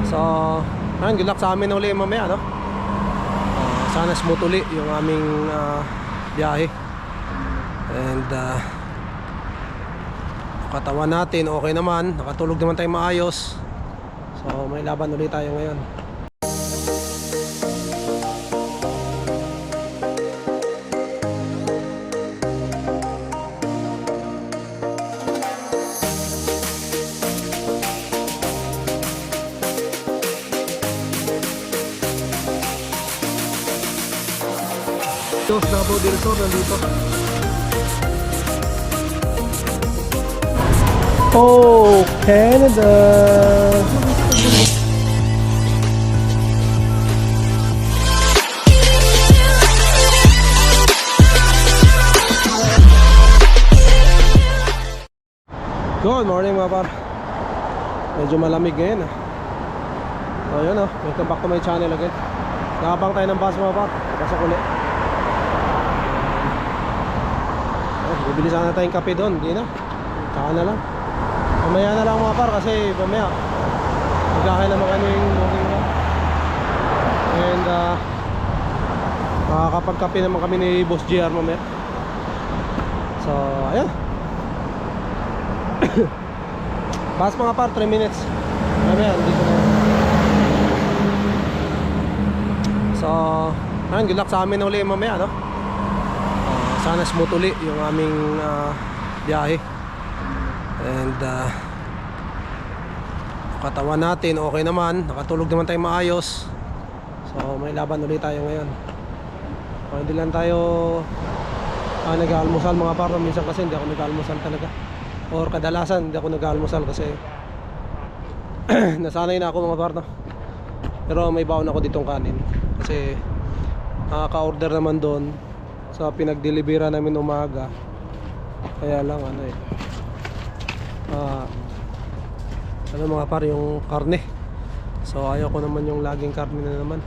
So, ayun, good luck sa amin uli mamaya, no? Sana smooth uli yung aming biyahe. And katawan natin okay naman, nakatulog naman tayo maayos. So, may laban ulit tayo ngayon. Dos Davao del Sur nandito. Oh, Canada. Good morning mga par. Medyo malamig ngayon So yun welcome back to my channel again. Nakabang tayo ng bus mga par. Pasok ulit. Bibili sana tayong kape doon, hindi na. Saka na lang. Mamaya na lang mga par kasi mamaya magkakain naman kami yung morning run. And makakapagkape naman kami ni Boss JR mamaya. So ayun. Pass mga par, 3 minutes. Mamaya, dito na. So ayun, good luck sa amin uli mamaya, no? Sana smooth uli yung aming biyahe. And katawan natin okay naman, nakatulog naman tayo maayos. So may laban ulit tayo ngayon. Hindi lang tayo nag-aalmusal mga par. Minsan kasi hindi ako nag-aalmusal talaga. Or kadalasan hindi ako nag-aalmusal kasi nasanay na ako mga par, no? Pero may baon ako ditong kanin kasi ka-order naman doon sa pinag-delivera namin umaga. Kaya lang mga par, yung karne. So ayaw ko naman yung laging karne na naman.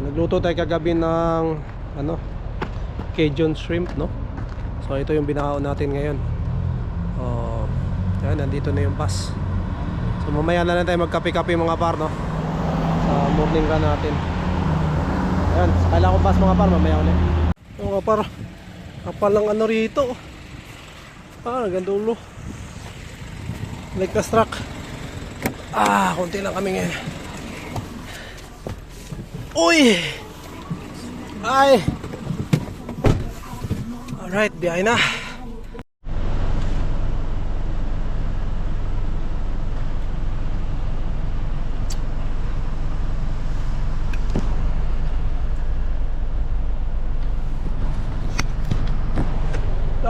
Nagluto tayo kagabi ng Cajun shrimp, no? So ito yung binaon natin ngayon. Yan, nandito na yung bus. So mamaya na lang tayo magkape-kape mga par, no? Sa morning run natin. Ayan, kailangan ko bus mga par, mamaya ulit. Mga par, kapalang rito. Gandulo. Like the truck. Konti lang kami ngayon. Uy! Ay! Alright, biyahe na.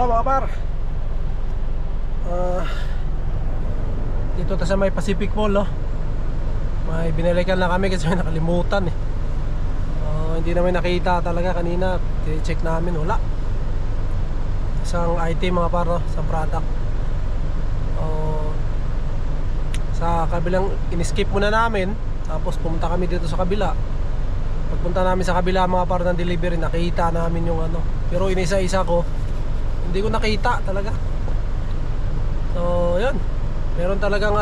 Mga par, dito sa may Pacific Mall, no? May binalikan lang kami kasi may nakalimutan hindi namin nakita talaga kanina. I-check namin, wala. Isang item mga par, no? Sa product. Sa kabilang in-skip muna namin. Tapos pumunta kami dito sa kabila. Pagpunta namin sa kabila mga par ng delivery, nakita namin yung pero inisa-isa ko, hindi ko nakita talaga. So yun, meron talagang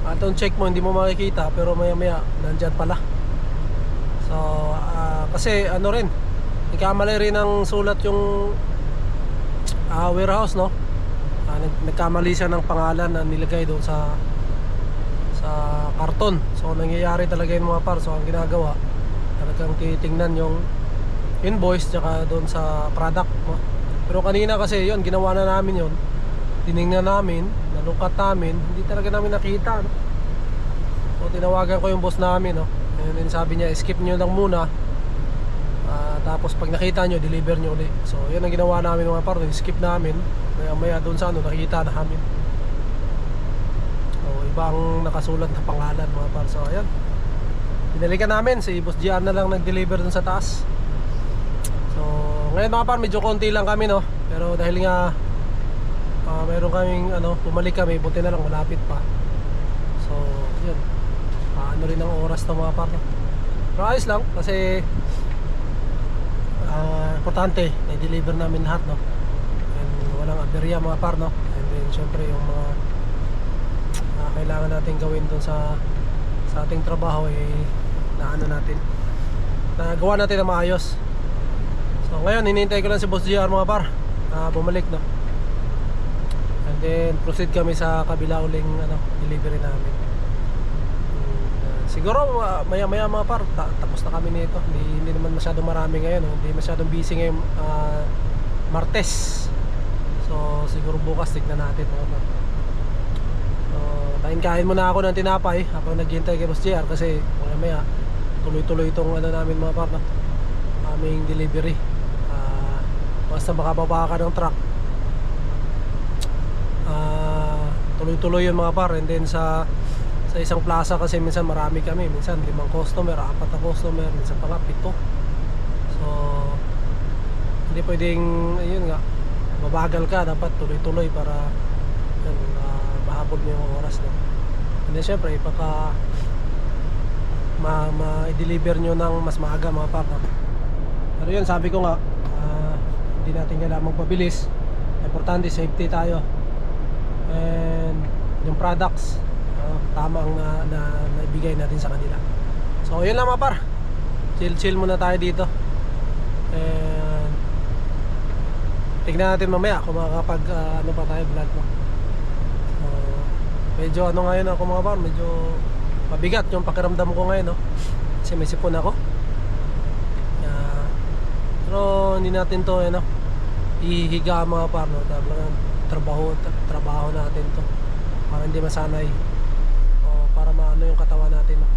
atong check mo hindi mo makikita, pero maya maya nandyan pala. So kasi rin, nagkamali rin ang sulat yung warehouse, no? Nagkamali siya ng pangalan na nilagay doon sa karton. So nangyayari talaga yun mga par. So ang ginagawa, talagang titingnan yung invoice tsaka doon sa product, no? Pero kanina kasi yun, ginawa na namin yun. Tinignan namin, nalukat namin, hindi talaga namin nakita, no? So tinawagan ko yung boss namin, no? And then sabi niya, skip nyo lang muna, tapos pag nakita nyo, deliver nyo ulit. So yun ang ginawa namin mga par, skip namin. Maya maya doon sa nakikita namin. So iba ang nakasulat na pangalan mga par. So ayan, binalikan namin, si Boss GR na lang nag-deliver doon sa taas. So ngayon mga par, medyo konti lang kami, no? Pero dahil nga meron kaming bumalik kami, buti na lang malapit pa. So yun, rin ang oras ng mga par, no? Pero ayos lang kasi importante, na-deliver namin lahat, no? And walang aberya mga par, no? And then syempre yung mga kailangan natin gawin doon sa ating trabaho na ano natin, nagawa natin na maayos. So ngayon hinihintay ko lang si Boss JR mga par bumalik, no? And then proceed kami sa kabila uling delivery namin. Siguro maya maya mga par tapos na kami nito. Hindi naman masyadong marami ngayon, no? Hindi masyadong busy ngayon, Martes. So siguro bukas tignan natin mga par. So kain muna ako ng tinapay habang naghihintay kay Boss JR, kasi maya maya tuloy-tuloy itong namin mga par, no? Aming delivery. Basta makababa ka ng truck, tuloy-tuloy yun mga par. And then sa isang plaza kasi minsan marami kami, minsan 5 customer, 4 na customer, minsan pa nga 7. So hindi pwedeng ayun nga, mabagal ka, dapat tuloy-tuloy para yun, mahabol mo yung oras, no? And then syempre pagka ma-deliver nyo ng mas maaga mga par, no? Pero yun, sabi ko nga, hindi natin kailangan magpabilis. Importante safety tayo, and yung products tama ang naibigay natin sa kanila. So yun lang mga par, chill muna tayo dito, and tignan natin mamaya kung makakapag ano pa tayo vlog, no? So medyo ngayon ako mga par, medyo mabigat yung pakiramdam ko ngayon, no? Kasi may sipon ako. Pero hindi natin to ihiga mga par, no? Talagang trabaho natin to para hindi masanay, o para maano yung katawan natin, no?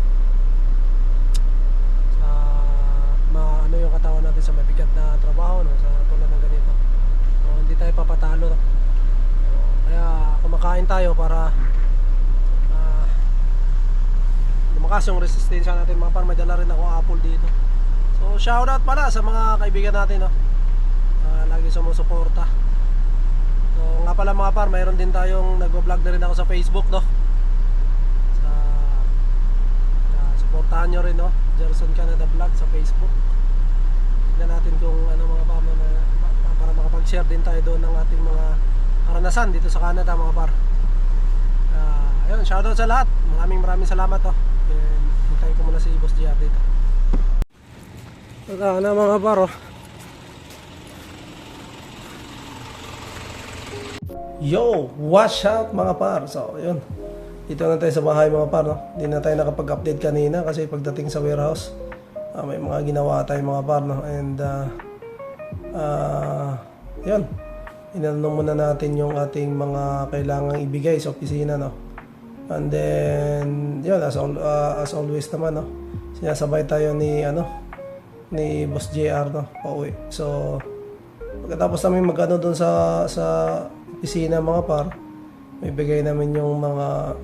Sa maano yung katawan natin sa mabigat na trabaho, no? Sa tulad ng ganito, so hindi tayo papatalo, no? So, kaya kumakain tayo para lumakas yung resistensya natin mga par. May dala rin ako apple dito. So shoutout pala sa mga kaibigan natin, no? Lagi sumusuporta. So nga pala mga par, mayroon din tayong nagbo-vlog na rin ako sa Facebook, no? Suportahan nyo rin, no? Gerson Canada Vlog sa Facebook. Tignan natin kung mga par, para makapag-share din tayo doon ng ating mga karanasan dito sa Canada mga par. Ayun, shoutout sa lahat. Maraming salamat, no? And hintayin ko muna si Boss JR dito. Wala na mga par, oh. Yo, watch out mga par. So yun, dito na tayo sa bahay mga par, no? Hindi na tayo nakapag-update kanina kasi pagdating sa warehouse, may mga ginawa tayo mga par, no? And yun, inanong muna natin yung ating mga kailangang ibigay sa opisina, no? And then yun, as always naman, no? Sinasabay tayo ni Boss JR, no? Pauwi. So pagkatapos namin magano doon sa opisina mga par, may bigay namin yung mga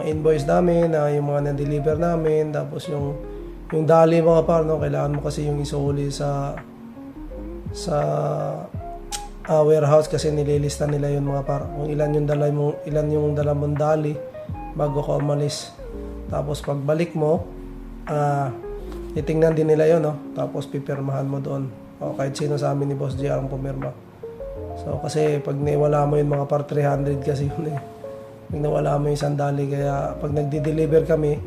invoice namin, yung mga na-deliver namin, tapos yung dali mga par, no? Kailangan mo kasi yung isuli sa warehouse kasi nililista nila yun mga par, kung ilan yung dala mong dali bago ka umalis. Tapos pagbalik mo, titingnan din nila yun, no? Tapos pipirmahan mo doon, o kahit sino sa amin ni Boss JR ang pumirma. So kasi pag nawala mo yung mga par 300 kasi yun pag nawala mo yung sandali, kaya pag nagdi-deliver kami,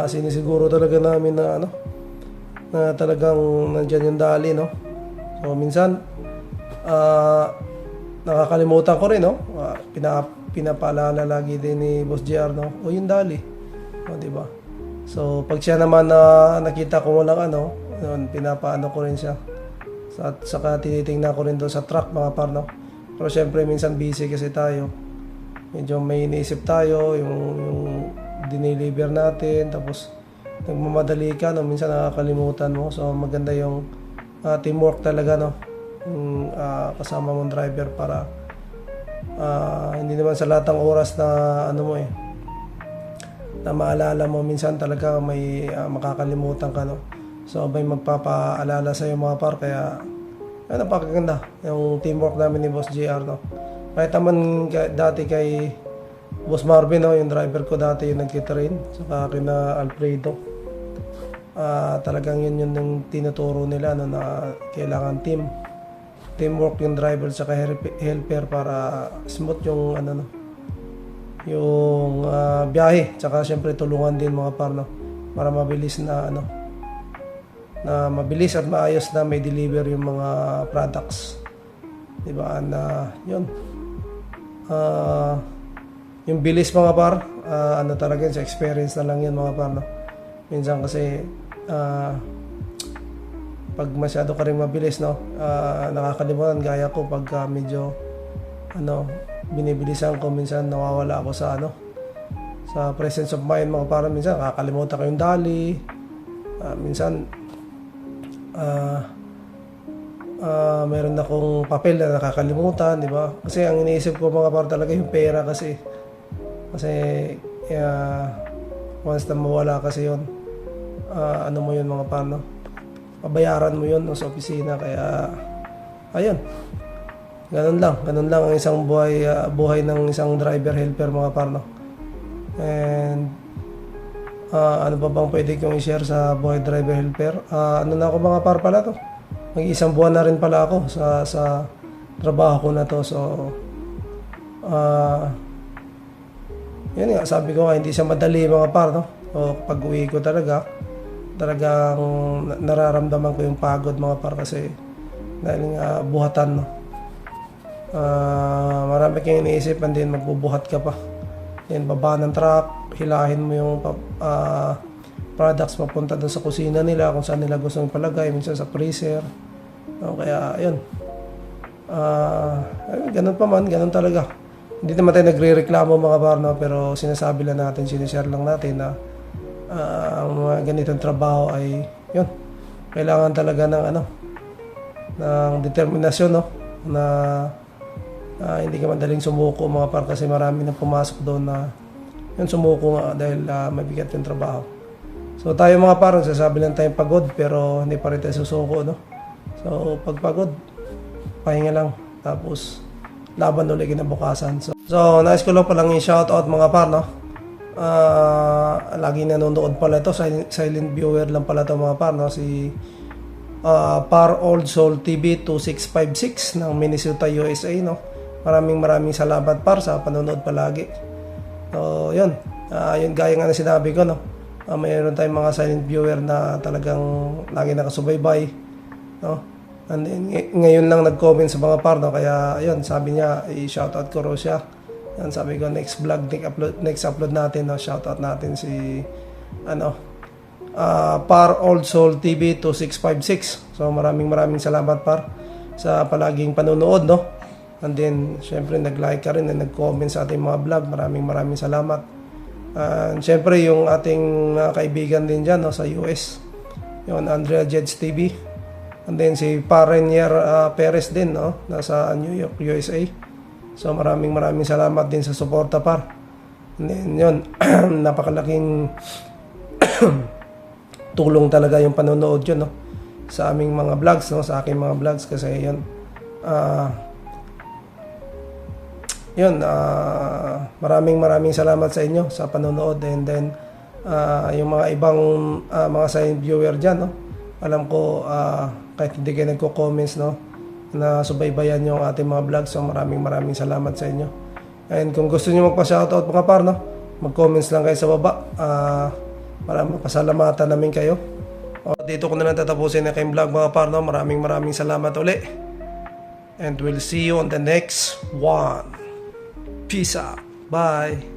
sinisiguro talaga namin na na talagang nandyan yung dali, no? So minsan nakakalimutan ko rin, no? Pinapaalala lagi din ni Boss JR, no? O yung dali, o diba? So pag siya naman nakita ko walang yun, pinapaano ko rin siya. At saka tinitingnan ko rin doon sa truck mga par, no? Pero syempre minsan busy kasi tayo, medyo may iniisip tayo yung dineliver natin, tapos nagmamadali ka, no? Minsan nakakalimutan mo. So maganda yung teamwork talaga, no? Yung kasama mong driver para hindi naman sa lahat ng oras na na maalala mo, minsan talaga may makakalimutan ka, no? So may magpapaalala sa iyo mga par, kaya napakaganda yung teamwork namin ni Boss JR, no? Kahit naman dati kay Boss Marvin, no? Yung driver ko dati yung nagtitrain, saka kina Alfredo, talagang yun yung tinuturo nila, no? Na kailangan teamwork yung driver saka helper para smooth yung yung biyahe, tsaka syempre tulungan din mga par, no, para mabilis na na mabilis at maayos na may deliver yung mga products, di ba? Na yun, yung bilis mga par, talaga sa experience na lang yun mga par, no? Minsan kasi pag masyado ka rin mabilis, no, nakakalimutan, gaya ko pag medyo binibilisan ko, minsan nawawala ako sa sa presence of mind mga par. Minsan nakakalimutan ko yung dali, minsan meron akong papel na nakakalimutan, di ba? Kasi ang iniisip ko mga par talaga yung pera, kasi once na mawala kasi yun, mo yun mga par, no? Pabayaran mo yun, no, sa opisina. Kaya ayun, ganun lang ang isang buhay ng isang driver helper mga par, no? And ano pa bang pwede kong i-share sa buhay driver helper? Na ako mga par pala to, mag-isang buwan na rin pala ako sa trabaho ko na to. So yun nga, sabi ko nga, hindi siya madali mga par, no? So pag uwi ko talagang nararamdaman ko yung pagod mga par, kasi dahil nga buhatan, no? Marami kang iniisip, and then magbubuhat ka pa, then baba ng truck, hilahin mo yung products papunta doon sa kusina nila, kung saan nila gusto palagay, minsan sa freezer, no? Kaya yun, ganun pa man, ganun talaga. Hindi naman tayo nagre-reklamo mga par, no? Pero sinasabi lang natin, sinishare lang natin na ang mga ganitong trabaho ay yun, kailangan talaga ng ng determinasyon, no? Na hindi ka madaling sumuko mga par, kasi marami na pumasok doon na yun, sumuko nga dahil mabigat yung trabaho. So tayo mga par, sasabi lang tayong pagod, pero hindi pa rin tayo susuko, no? So pag pagod, pahinga lang, tapos laban ulit kinabukasan. So nais ko lang palang i-shoutout mga par, no? Lagi nanonood pala ito, silent viewer lang pala ito mga par, no? Si Par Old Soul TV 2656 ng Minnesota, USA, no? Maraming salamat par sa panonood palagi. So yun, yun gaya nga na sinabi ko, no? Mayroon tayong mga silent viewer na talagang lagi nakasubaybay, no? And then, ngayon lang nag-comment sa mga par, no? Kaya yun, sabi niya i-shoutout ko ro siya. Yan, sabi ko next vlog, next upload natin, no? Shoutout natin si Par Old Soul TV 2656. So maraming salamat par sa palaging panonood, no? And then syempre nag-like ka rin at nag-comment sa ating mga vlog. Maraming salamat. And syempre yung ating kaibigan din dyan, no, sa US, yung Andrea Jeds TV. And then si Parenier Perez din, no, nasa New York, USA. So maraming salamat din sa suporta par. And then yun, napakalaking tulong talaga yung panonood yun, no, sa aming mga vlogs, no, sa aking mga vlogs, kasi yun, maraming salamat sa inyo sa panonood. And then yung mga ibang mga silent viewer dyan, no, alam ko kahit hindi kayo nagko-comments, no, na subaybayan yung ating mga vlogs. So maraming salamat sa inyo. And kung gusto niyo magpa-shoutout mga par, no, mag-comments lang kayo sa baba para mapasalamatan namin kayo. Dito ko na lang tatapusin na kayong vlog mga par, no. Maraming salamat uli, and we'll see you on the next one. Peace out. Bye.